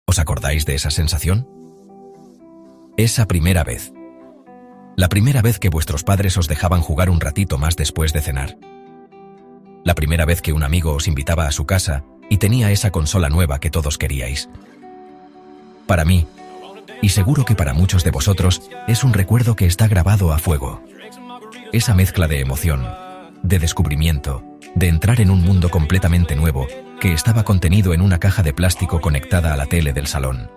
¿Os acordáis de esa sensación? Esa primera vez. La primera vez que vuestros padres os dejaban jugar un ratito más después de cenar. La primera vez que un amigo os invitaba a su casa y tenía esa consola nueva que todos queríais. Para mí, y seguro que para muchos de vosotros, es un recuerdo que está grabado a fuego. Esa mezcla de emoción, de descubrimiento, de entrar en un mundo completamente nuevo que estaba contenido en una caja de plástico conectada a la tele del salón.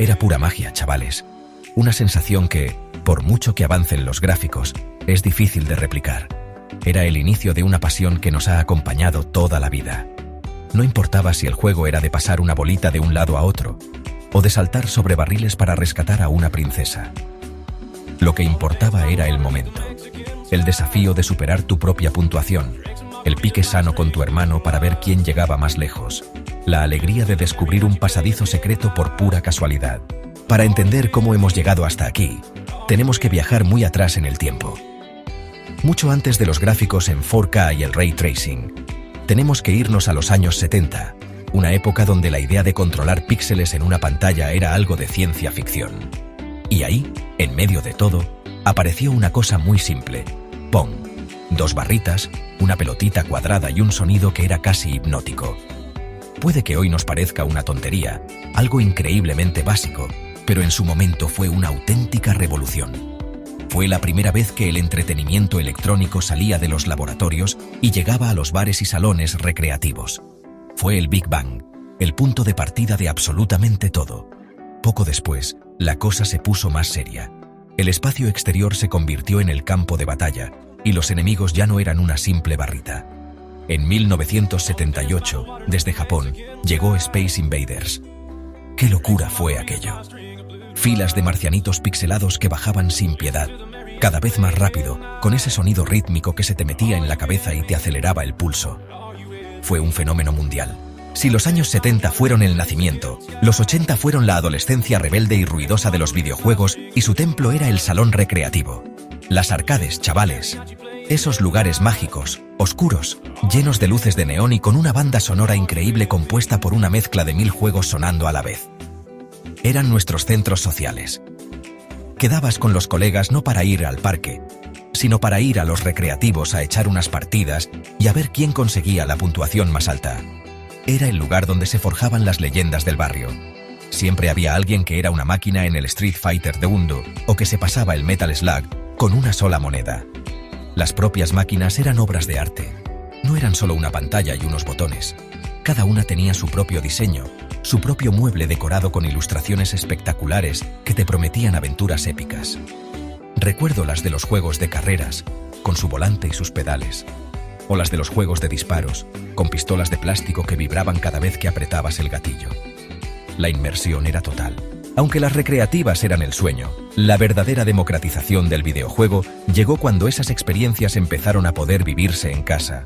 Era pura magia, chavales. Una sensación que, por mucho que avancen los gráficos, es difícil de replicar. Era el inicio de una pasión que nos ha acompañado toda la vida. No importaba si el juego era de pasar una bolita de un lado a otro, o de saltar sobre barriles para rescatar a una princesa. Lo que importaba era el momento, el desafío de superar tu propia puntuación, el pique sano con tu hermano para ver quién llegaba más lejos, la alegría de descubrir un pasadizo secreto por pura casualidad. Para entender cómo hemos llegado hasta aquí, tenemos que viajar muy atrás en el tiempo. Mucho antes de los gráficos en 4K y el ray tracing, tenemos que irnos a los años 70, una época donde la idea de controlar píxeles en una pantalla era algo de ciencia ficción. Y ahí, en medio de todo, apareció una cosa muy simple: Pong. 2 barritas, una pelotita cuadrada y un sonido que era casi hipnótico. Puede que hoy nos parezca una tontería, algo increíblemente básico, pero en su momento fue una auténtica revolución. Fue la primera vez que el entretenimiento electrónico salía de los laboratorios y llegaba a los bares y salones recreativos. Fue el Big Bang, el punto de partida de absolutamente todo. Poco después, la cosa se puso más seria. El espacio exterior se convirtió en el campo de batalla, y los enemigos ya no eran una simple barrita. En 1978, desde Japón, llegó Space Invaders. ¡Qué locura fue aquello! Filas de marcianitos pixelados que bajaban sin piedad, cada vez más rápido, con ese sonido rítmico que se te metía en la cabeza y te aceleraba el pulso. Fue un fenómeno mundial. Si los años 70 fueron el nacimiento, los 80 fueron la adolescencia rebelde y ruidosa de los videojuegos y su templo era el salón recreativo. Las arcades, chavales. Esos lugares mágicos, oscuros, llenos de luces de neón y con una banda sonora increíble compuesta por una mezcla de 1000 juegos sonando a la vez. Eran nuestros centros sociales. Quedabas con los colegas no para ir al parque, sino para ir a los recreativos a echar unas partidas y a ver quién conseguía la puntuación más alta. Era el lugar donde se forjaban las leyendas del barrio. Siempre había alguien que era una máquina en el Street Fighter de Undo o que se pasaba el Metal Slug con una sola moneda. Las propias máquinas eran obras de arte. No eran solo una pantalla y unos botones. Cada una tenía su propio diseño, su propio mueble decorado con ilustraciones espectaculares que te prometían aventuras épicas. Recuerdo las de los juegos de carreras, con su volante y sus pedales, o las de los juegos de disparos, con pistolas de plástico que vibraban cada vez que apretabas el gatillo. La inmersión era total. Aunque las recreativas eran el sueño, la verdadera democratización del videojuego llegó cuando esas experiencias empezaron a poder vivirse en casa.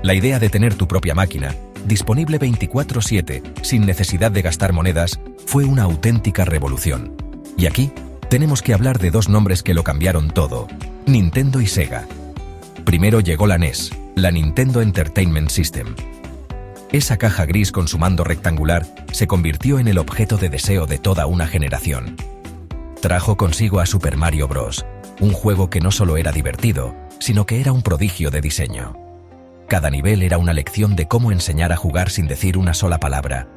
La idea de tener tu propia máquina, disponible 24/7, sin necesidad de gastar monedas, fue una auténtica revolución. Y aquí tenemos que hablar de 2 nombres que lo cambiaron todo: Nintendo y Sega. Primero llegó la NES, la Nintendo Entertainment System. Esa caja gris con su mando rectangular se convirtió en el objeto de deseo de toda una generación. Trajo consigo a Super Mario Bros., un juego que no solo era divertido, sino que era un prodigio de diseño. Cada nivel era una lección de cómo enseñar a jugar sin decir una sola palabra.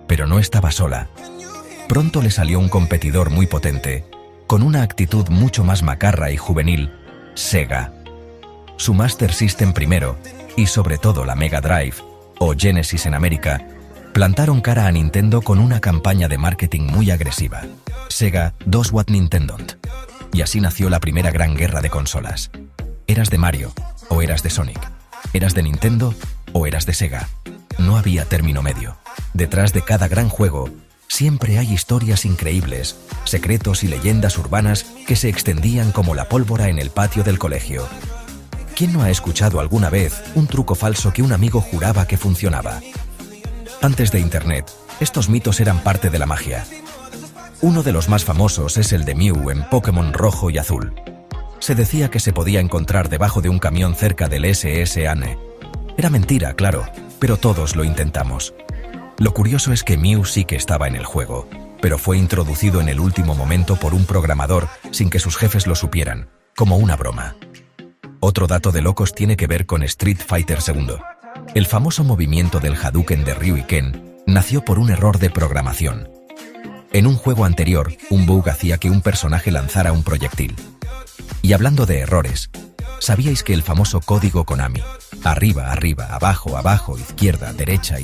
Pero no estaba sola. Pronto le salió un competidor muy potente, con una actitud mucho más macarra y juvenil: Sega. Su Master System primero, y sobre todo la Mega Drive, o Genesis en América, plantaron cara a Nintendo con una campaña de marketing muy agresiva: Sega does what Nintendo. Y así nació la primera gran guerra de consolas. ¿Eras de Mario o eras de Sonic? ¿Eras de Nintendo o eras de Sega? No había término medio. Detrás de cada gran juego, siempre hay historias increíbles, secretos y leyendas urbanas que se extendían como la pólvora en el patio del colegio. ¿Quién no ha escuchado alguna vez un truco falso que un amigo juraba que funcionaba? Antes de Internet, estos mitos eran parte de la magia. Uno de los más famosos es el de Mew en Pokémon Rojo y Azul. Se decía que se podía encontrar debajo de un camión cerca del SS Anne. Era mentira, claro, pero todos lo intentamos. Lo curioso es que Mew sí que estaba en el juego, pero fue introducido en el último momento por un programador sin que sus jefes lo supieran, como una broma. Otro dato de locos tiene que ver con Street Fighter II. El famoso movimiento del Hadouken de Ryu y Ken nació por un error de programación. En un juego anterior, un bug hacía que un personaje lanzara un proyectil. Y hablando de errores, ¿sabíais que el famoso código Konami, arriba, arriba, abajo, abajo, izquierda, derecha,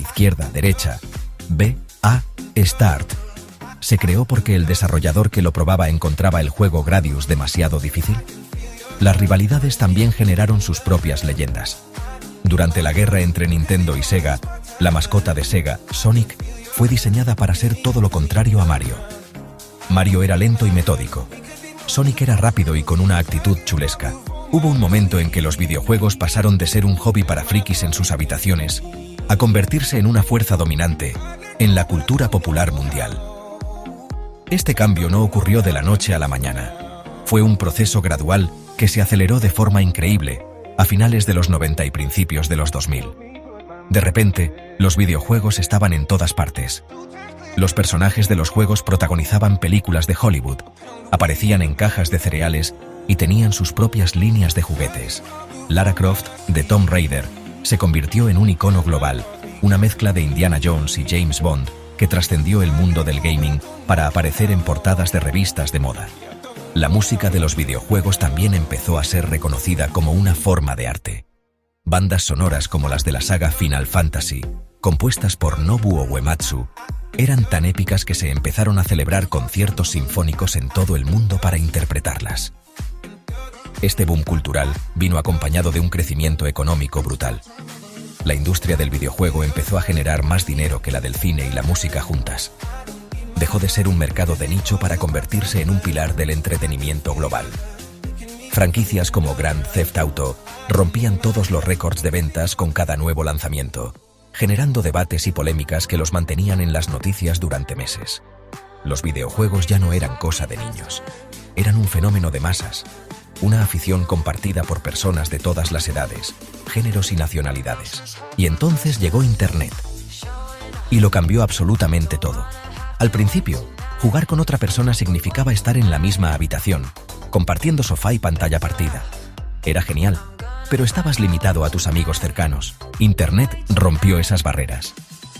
B, A, Start, se creó porque el desarrollador que lo probaba encontraba el juego Gradius demasiado difícil? Las rivalidades también generaron sus propias leyendas. Durante la guerra entre Nintendo y Sega, la mascota de Sega, Sonic, fue diseñada para ser todo lo contrario a Mario. Mario era lento y metódico. Sonic era rápido y con una actitud chulesca. Hubo un momento en que los videojuegos pasaron de ser un hobby para frikis en sus habitaciones a convertirse en una fuerza dominante en la cultura popular mundial. Este cambio no ocurrió de la noche a la mañana. Fue un proceso gradual que se aceleró de forma increíble a finales de los 90 y principios de los 2000. De repente, los videojuegos estaban en todas partes. Los personajes de los juegos protagonizaban películas de Hollywood, aparecían en cajas de cereales y tenían sus propias líneas de juguetes. Lara Croft, de Tomb Raider, se convirtió en un icono global, una mezcla de Indiana Jones y James Bond que trascendió el mundo del gaming para aparecer en portadas de revistas de moda. La música de los videojuegos también empezó a ser reconocida como una forma de arte. Bandas sonoras como las de la saga Final Fantasy, compuestas por Nobuo Uematsu, eran tan épicas que se empezaron a celebrar conciertos sinfónicos en todo el mundo para interpretarlas. Este boom cultural vino acompañado de un crecimiento económico brutal. La industria del videojuego empezó a generar más dinero que la del cine y la música juntas. Dejó de ser un mercado de nicho para convertirse en un pilar del entretenimiento global. Franquicias como Grand Theft Auto rompían todos los récords de ventas con cada nuevo lanzamiento, generando debates y polémicas que los mantenían en las noticias durante meses. Los videojuegos ya no eran cosa de niños, eran un fenómeno de masas, una afición compartida por personas de todas las edades, géneros y nacionalidades. Y entonces llegó Internet. Y lo cambió absolutamente todo. Al principio, jugar con otra persona significaba estar en la misma habitación, compartiendo sofá y pantalla partida. Era genial, pero estabas limitado a tus amigos cercanos. Internet rompió esas barreras.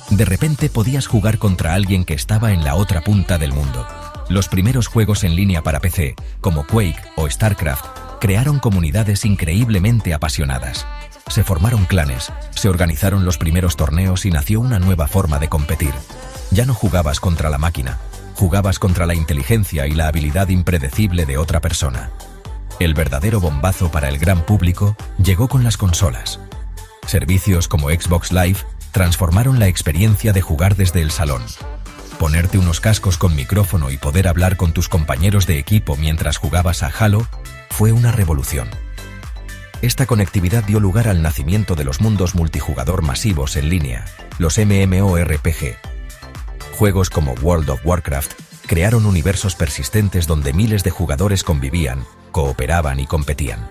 De repente podías jugar contra alguien que estaba en la otra punta del mundo. Los primeros juegos en línea para PC, como Quake o StarCraft, crearon comunidades increíblemente apasionadas. Se formaron clanes, se organizaron los primeros torneos y nació una nueva forma de competir. Ya no jugabas contra la máquina, jugabas contra la inteligencia y la habilidad impredecible de otra persona. El verdadero bombazo para el gran público llegó con las consolas. Servicios como Xbox Live transformaron la experiencia de jugar desde el salón. Ponerte unos cascos con micrófono y poder hablar con tus compañeros de equipo mientras jugabas a Halo fue una revolución. Esta conectividad dio lugar al nacimiento de los mundos multijugador masivos en línea, los MMORPG. Juegos como World of Warcraft crearon universos persistentes donde miles de jugadores convivían, cooperaban y competían.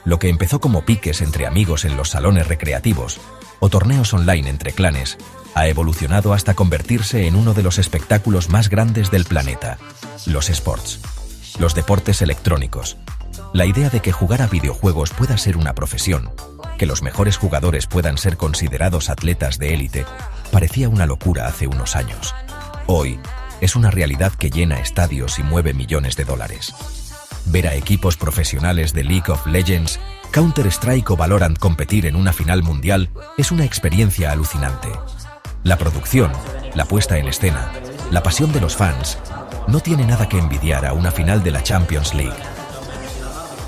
Lo que empezó como piques entre amigos en los salones recreativos o torneos online entre clanes, ha evolucionado hasta convertirse en uno de los espectáculos más grandes del planeta, los esports, los deportes electrónicos. La idea de que jugar a videojuegos pueda ser una profesión, que los mejores jugadores puedan ser considerados atletas de élite, parecía una locura hace unos años. Hoy, es una realidad que llena estadios y mueve millones de dólares. Ver a equipos profesionales de League of Legends, Counter-Strike o Valorant competir en una final mundial es una experiencia alucinante. La producción, la puesta en escena, la pasión de los fans, no tiene nada que envidiar a una final de la Champions League.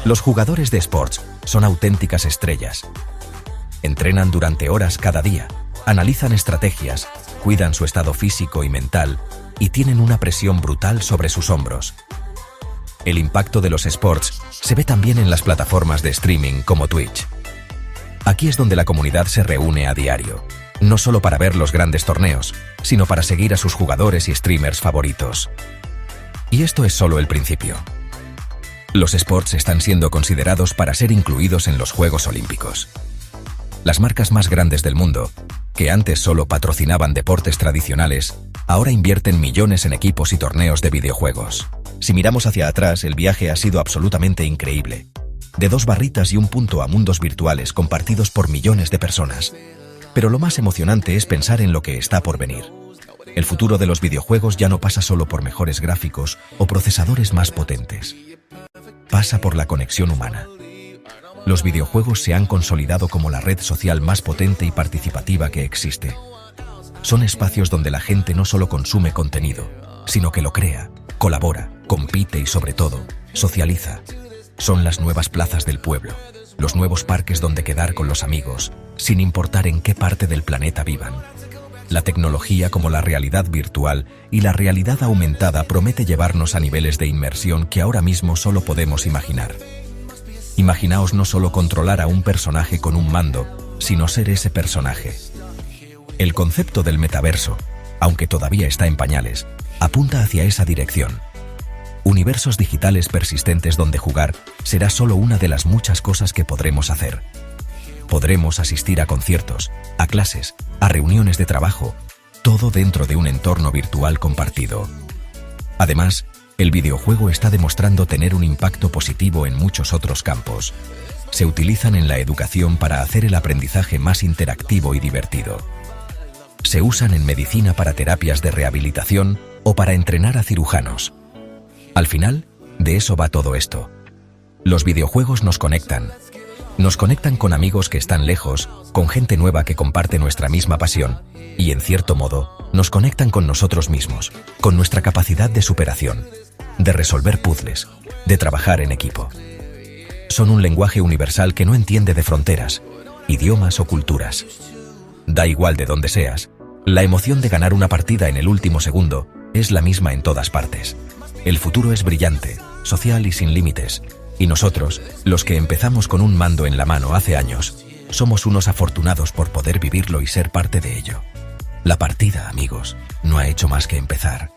Los jugadores de esports son auténticas estrellas. Entrenan durante horas cada día, analizan estrategias, cuidan su estado físico y mental y tienen una presión brutal sobre sus hombros. El impacto de los esports se ve también en las plataformas de streaming como Twitch. Aquí es donde la comunidad se reúne a diario, no solo para ver los grandes torneos, sino para seguir a sus jugadores y streamers favoritos. Y esto es solo el principio. Los esports están siendo considerados para ser incluidos en los Juegos Olímpicos. Las marcas más grandes del mundo, que antes solo patrocinaban deportes tradicionales, ahora invierten millones en equipos y torneos de videojuegos. Si miramos hacia atrás, el viaje ha sido absolutamente increíble. De 2 barritas y un punto a mundos virtuales compartidos por millones de personas. Pero lo más emocionante es pensar en lo que está por venir. El futuro de los videojuegos ya no pasa solo por mejores gráficos o procesadores más potentes. Pasa por la conexión humana. Los videojuegos se han consolidado como la red social más potente y participativa que existe. Son espacios donde la gente no solo consume contenido, sino que lo crea, colabora, compite y sobre todo, socializa. Son las nuevas plazas del pueblo, los nuevos parques donde quedar con los amigos, sin importar en qué parte del planeta vivan. La tecnología como la realidad virtual y la realidad aumentada promete llevarnos a niveles de inmersión que ahora mismo solo podemos imaginar. Imaginaos no solo controlar a un personaje con un mando, sino ser ese personaje. El concepto del metaverso, aunque todavía está en pañales, apunta hacia esa dirección. Universos digitales persistentes donde jugar será solo una de las muchas cosas que podremos hacer. Podremos asistir a conciertos, a clases, a reuniones de trabajo, todo dentro de un entorno virtual compartido. Además, el videojuego está demostrando tener un impacto positivo en muchos otros campos. Se utilizan en la educación para hacer el aprendizaje más interactivo y divertido. Se usan en medicina para terapias de rehabilitación o para entrenar a cirujanos. Al final, de eso va todo esto. Los videojuegos nos conectan. Nos conectan con amigos que están lejos, con gente nueva que comparte nuestra misma pasión, y en cierto modo, nos conectan con nosotros mismos, con nuestra capacidad de superación, de resolver puzzles, de trabajar en equipo. Son un lenguaje universal que no entiende de fronteras, idiomas o culturas. Da igual de dónde seas, la emoción de ganar una partida en el último segundo es la misma en todas partes. El futuro es brillante, social y sin límites, y nosotros, los que empezamos con un mando en la mano hace años, somos unos afortunados por poder vivirlo y ser parte de ello. La partida, amigos, no ha hecho más que empezar.